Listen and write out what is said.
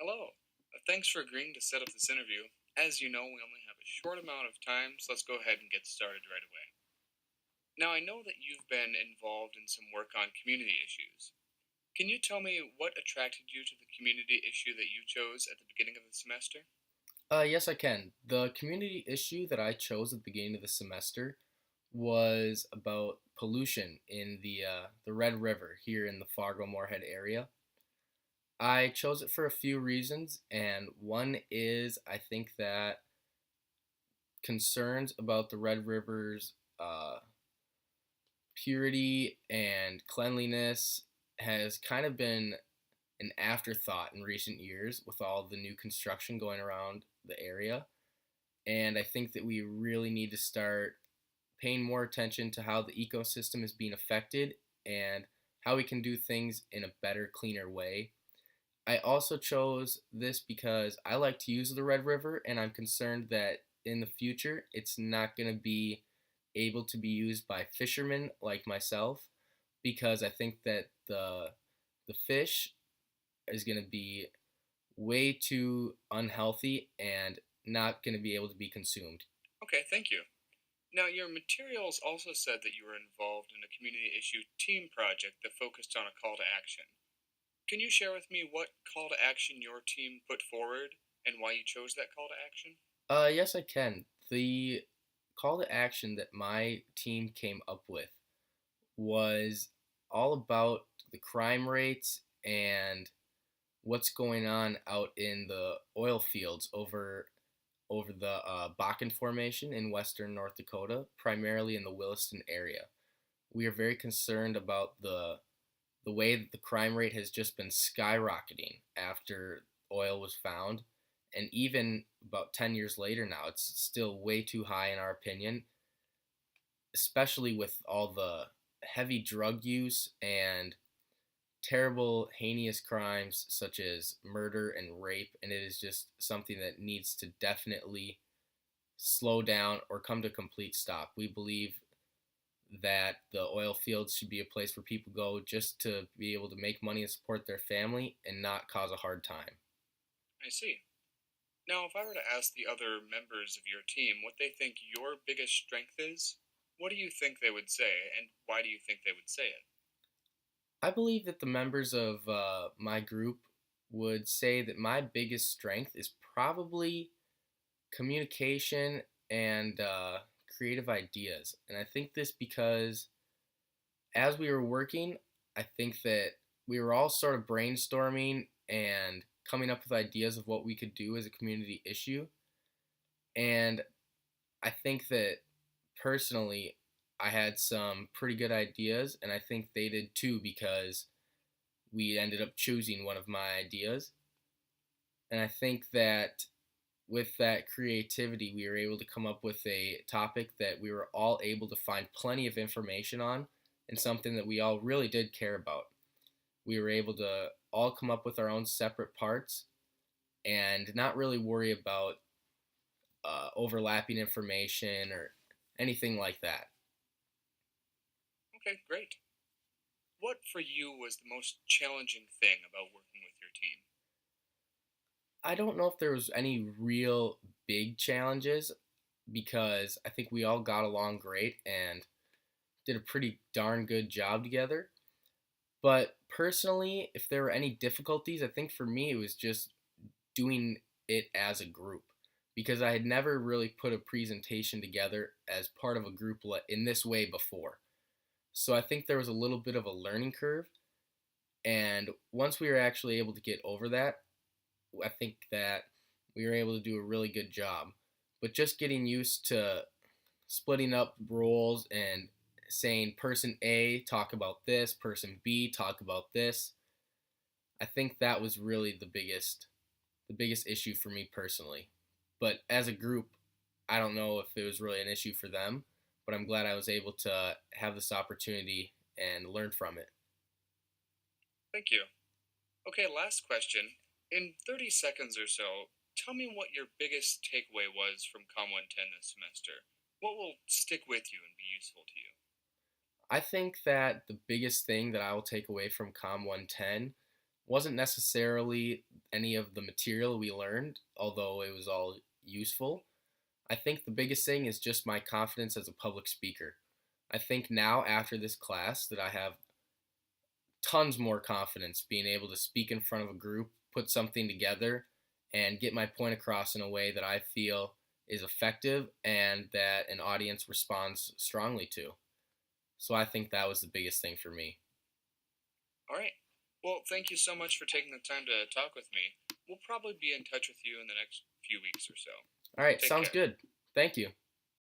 Hello. Thanks for agreeing to set up this interview. As you know, we only have a short amount of time, so let's go ahead and get started right away. Now, I know that you've been involved in some work on community issues. Can you tell me what attracted you to the community issue that you chose at the beginning of the semester? Yes, I can. The community issue that I chose at the beginning of the semester was about pollution in the Red River here in the Fargo Moorhead area. I chose it for a few reasons, and one is I think that concerns about the Red River's purity and cleanliness has kind of been an afterthought in recent years with all the new construction going around the area. And I think that we really need to start paying more attention to how the ecosystem is being affected and how we can do things in a better, cleaner way. I also chose this because I like to use the Red River, and I'm concerned that in the future it's not going to be able to be used by fishermen like myself because I think that the fish is going to be way too unhealthy and not going to be able to be consumed. Okay, thank you. Now, your materials also said that you were involved in a community issue team project that focused on a call to action. Can you share with me what call to action your team put forward and why you chose that call to action? Yes, I can. The call to action that my team came up with was all about the crime rates and what's going on out in the oil fields over the Bakken Formation in western North Dakota, primarily in the Williston area. We are very concerned about the way that the crime rate has just been skyrocketing after oil was found. And even about 10 years later now, it's still way too high in our opinion, especially with all the heavy drug use and terrible, heinous crimes such as murder and rape. And it is just something that needs to definitely slow down or come to a complete stop. We believe that the oil fields should be a place where people go just to be able to make money and support their family and not cause a hard time. I see. Now, if I were to ask the other members of your team what they think your biggest strength is, what do you think they would say, and why do you think they would say it? I believe that the members of my group would say that my biggest strength is probably communication and creative ideas. And I think this because as we were working, I think that we were all sort of brainstorming and coming up with ideas of what we could do as a community issue. And I think that personally, I had some pretty good ideas, and I think they did too because we ended up choosing one of my ideas. And I think that with that creativity, we were able to come up with a topic that we were all able to find plenty of information on and something that we all really did care about. We were able to all come up with our own separate parts and not really worry about overlapping information or anything like that. Okay, great. What for you was the most challenging thing about working with your team? I don't know if there was any real big challenges because I think we all got along great and did a pretty darn good job together. But personally, if there were any difficulties, I think for me it was just doing it as a group because I had never really put a presentation together as part of a group in this way before. So I think there was a little bit of a learning curve. And once we were actually able to get over that, I think that we were able to do a really good job. But just getting used to splitting up roles and saying person A talk about this, person B talk about this, I think that was really the biggest issue for me personally. But as a group, I don't know if it was really an issue for them, but I'm glad I was able to have this opportunity and learn from it. Thank you. Okay, last question. In 30 seconds or so, tell me what your biggest takeaway was from comm110 this semester. What will stick with you and be useful to you? I think that the biggest thing that I will take away from COM 110 wasn't necessarily any of the material we learned, although it was all useful. I think the biggest thing is just my confidence as a public speaker. I think now, after this class, that I have tons more confidence being able to speak in front of a group, put something together, and get my point across in a way that I feel is effective and that an audience responds strongly to. So I think that was the biggest thing for me. All right. Well, thank you so much for taking the time to talk with me. We'll probably be in touch with you in the next few weeks or so. All right, Take sounds care. good. Thank you.